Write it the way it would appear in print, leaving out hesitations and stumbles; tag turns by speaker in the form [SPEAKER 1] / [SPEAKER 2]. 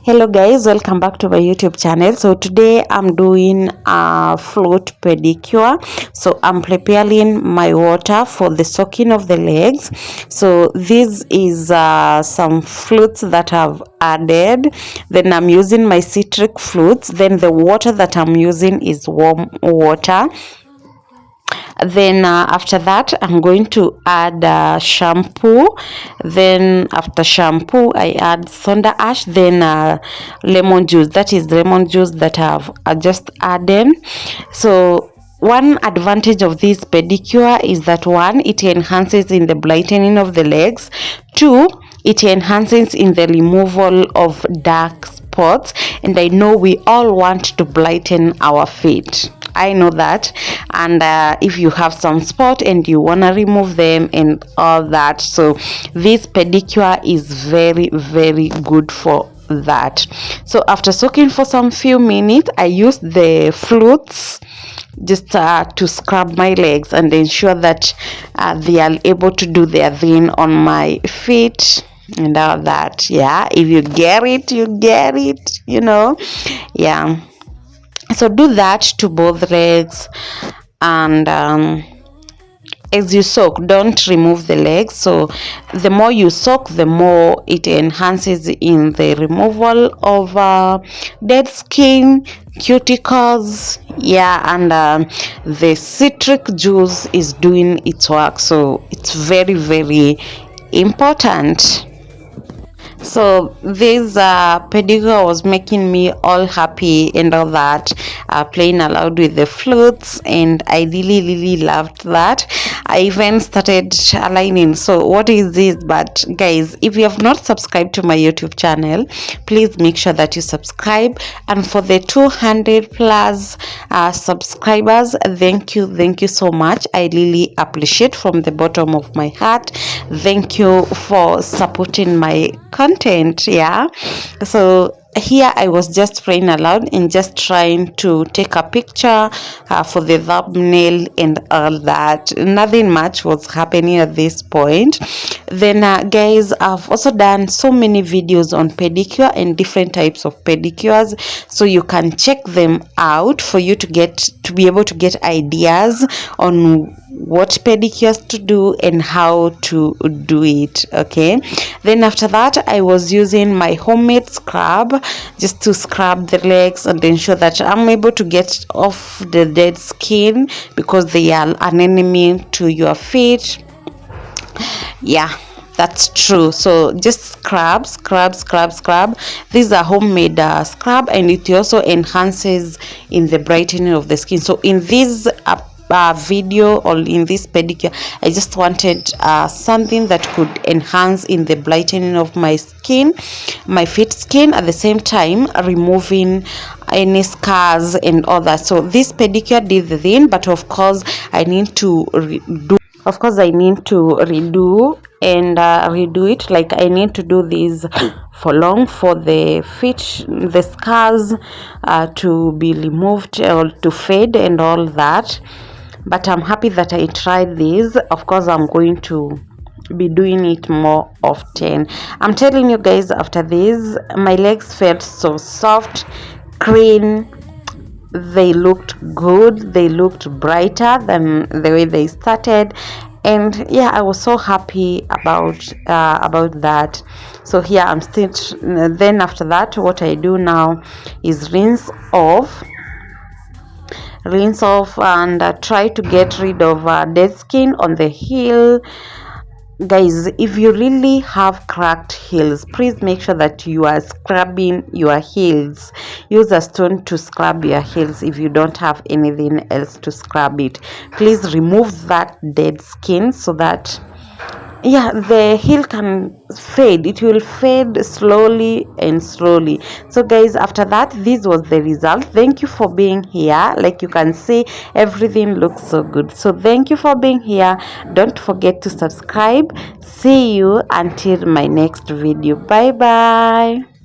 [SPEAKER 1] Hello guys, welcome back to my YouTube channel. So today I'm doing a float pedicure. So I'm preparing my water for the soaking of the legs. So this is some fruits that I've added. Then I'm using my citric fruits. Then the water that I'm using is warm water. Then after that I'm going to add shampoo. Then after shampoo I add soda ash, then lemon juice. That is lemon juice that I've just added. So one advantage of this pedicure is that one, it enhances in the brightening of the legs. Two, it enhances in the removal of dark spots, and I know we all want to brighten our feet. I know that. And if you have some spot and you want to remove them and all that, so this pedicure is very good for that. So after soaking for some few minutes, I use the fruits just to scrub my legs and ensure that they are able to do their thing on my feet and all that. Yeah, if you get it, you get it, yeah. So do that to both legs, and as you soak, don't remove the legs. So the more you soak, the more it enhances in the removal of dead skin, cuticles, yeah. And the citric juice is doing its work, so it's very important. So this pedicure was making me all happy and all that, playing aloud with the flutes, and I really loved that. I even started aligning. So what is this? But guys, if you have not subscribed to my YouTube channel, please make sure that you subscribe. And for the 200 plus subscribers, thank you so much. I really appreciate from the bottom of my heart. Thank you for supporting my content. Yeah, so here I was just praying aloud and just trying to take a picture for the thumbnail and all that. Nothing much was happening at this point. Then guys, I've also done so many videos on pedicure and different types of pedicures, so you can check them out for you to be able to get ideas on what pedicures to do and how to do it. Okay, then after that I was using my homemade scrub just to scrub the legs and ensure that I'm able to get off the dead skin, because they are an enemy to your feet. Yeah, that's true. So just scrub. These are homemade scrub, and it also enhances in the brightening of the skin. So in this video or in this pedicure, I just wanted something that could enhance in the brightening of my skin, my feet skin, at the same time removing any scars and all that. So this pedicure did the thing, but of course I need to redo and redo it. Like, I need to do this for long for the feet, the scars to be removed or to fade and all that. But I'm happy that I tried this. Of course I'm going to be doing it more often. I'm telling you guys, after this my legs felt so soft, clean. They looked good, they looked brighter than the way they started, and yeah, I was so happy about that. So here I'm still then after that, what I do now is rinse off and try to get rid of dead skin on the heel. Guys, if you really have cracked heels, please make sure that you are scrubbing your heels. Use a stone to scrub your heels. If you don't have anything else to scrub it, please remove that dead skin so that, yeah, the heel can fade. It will fade slowly. So guys, after that, this was the result. Thank you for being here. Like you can see, everything looks so good. So thank you for being here. Don't forget to subscribe. See you until my next video. Bye bye.